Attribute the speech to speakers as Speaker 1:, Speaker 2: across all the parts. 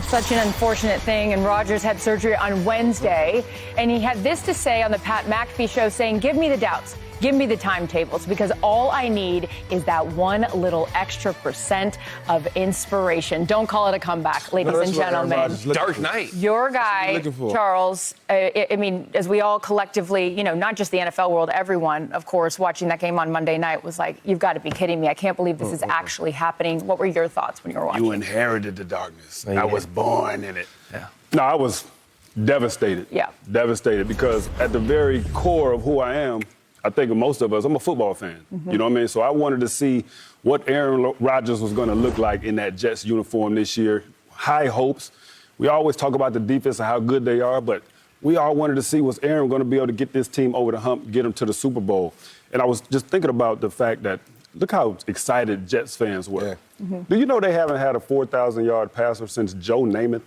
Speaker 1: such an unfortunate thing, and Rodgers had surgery on Wednesday, and he had this to say on the Pat McAfee show, saying, give me the doubts. Give me the timetables, because all I need is that one little extra percent of inspiration. Don't call it a comeback, ladies and gentlemen.
Speaker 2: Dark night.
Speaker 1: Your guy, Charles, I mean, as we all collectively, not just the NFL world, everyone, of course, watching that game on Monday night was like, you've got to be kidding me. I can't believe this is actually happening. What were your thoughts when you were watching?
Speaker 3: You inherited the darkness. I was born in it.
Speaker 4: Yeah.
Speaker 5: No, I was devastated.
Speaker 1: Yeah.
Speaker 5: Devastated, because at the very core of who I am, I think of most of us, I'm a football fan. You know what I mean? So I wanted to see what Aaron Rodgers was going to look like in that Jets uniform this year. High hopes. We always talk about the defense and how good they are, but we all wanted to see, was Aaron going to be able to get this team over the hump, get them to the Super Bowl? And I was just thinking about the fact that, look how excited Jets fans were.
Speaker 1: Yeah.
Speaker 5: Do you know they haven't had a 4,000-yard passer since Joe Namath?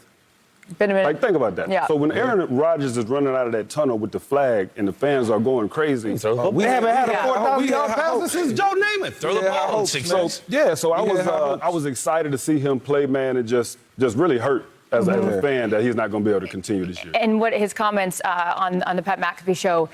Speaker 1: Been a minute.
Speaker 5: Like, think about that.
Speaker 1: Yeah.
Speaker 5: So when Aaron Rodgers is running out of that tunnel with the flag and the fans are going crazy, we haven't had a 4,000-yard passer since Joe Namath.
Speaker 2: Throw the ball in 6 months.
Speaker 5: So I was excited to see him play, man, and just really hurt as a fan that he's not going to be able to continue this year.
Speaker 1: And what his comments on the Pat McAfee show,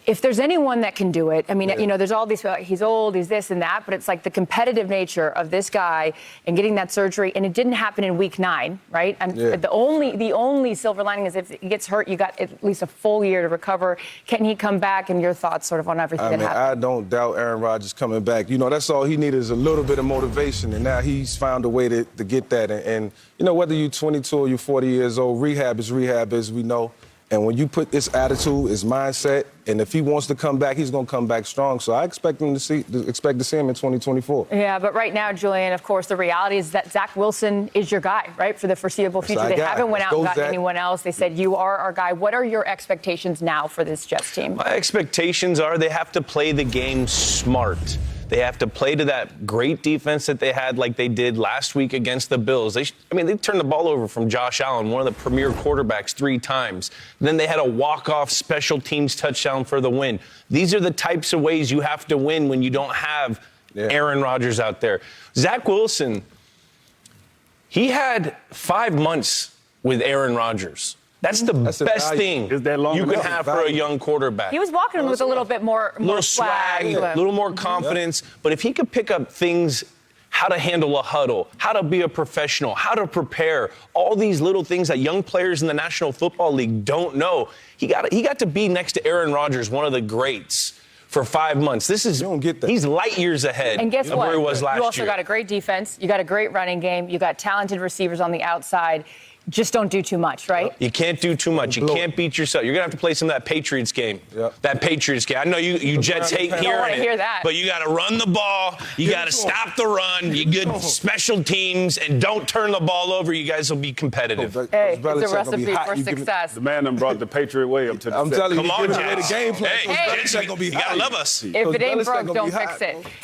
Speaker 1: if there's anyone that can do it, I mean, there's all these, he's old, he's this and that, but it's like the competitive nature of this guy and getting that surgery, and it didn't happen in week 9, right? And the only silver lining is if he gets hurt, you got at least a full year to recover. Can he come back? And your thoughts sort of on everything that happened?
Speaker 4: I don't doubt Aaron Rodgers coming back. That's all he needed is a little bit of motivation, and now he's found a way to get that. And whether you're 22 or you're 40 years old, rehab, as we know. And when you put this attitude, his mindset, and if he wants to come back, he's going to come back strong. So I expect to see him in 2024.
Speaker 1: Yeah, but right now, Julian, of course, the reality is that Zach Wilson is your guy, right, for the foreseeable future. They haven't went out and gotten anyone else. They said, you are our guy. What are your expectations now for this Jets team?
Speaker 2: My expectations are they have to play the game smart. They have to play to that great defense that they had like they did last week against the Bills. They turned the ball over from Josh Allen, one of the premier quarterbacks, 3 times. Then they had a walk-off special teams touchdown for the win. These are the types of ways you have to win when you don't have Aaron Rodgers out there. Zach Wilson, he had 5 months with Aaron Rodgers. That's the best thing you can have for a young quarterback.
Speaker 1: He was walking with a little bit more
Speaker 2: swag, a little more confidence. But if he could pick up things, how to handle a huddle, how to be a professional, how to prepare, all these little things that young players in the National Football League don't know, he got to be next to Aaron Rodgers, one of the greats, for 5 months. He's light years ahead
Speaker 1: of
Speaker 2: where he was last year.
Speaker 1: You also got a great defense. You got a great running game. You got talented receivers on the outside. Just don't do too much, right?
Speaker 2: You can't do too much. You can't beat yourself. You're going to have to play some of that Patriots game. That Patriots game. I know you Jets hate hearing it, but you got to run the ball. You got to stop the run. You get special teams, and don't turn the ball over. You guys will be competitive.
Speaker 1: Hey, it's a recipe for success.
Speaker 5: The man done brought the Patriot way up to the
Speaker 4: I'm telling you,
Speaker 2: come on,
Speaker 4: the game plan.
Speaker 2: Hey, Jets, you got to love us.
Speaker 1: If it ain't broke, don't fix it.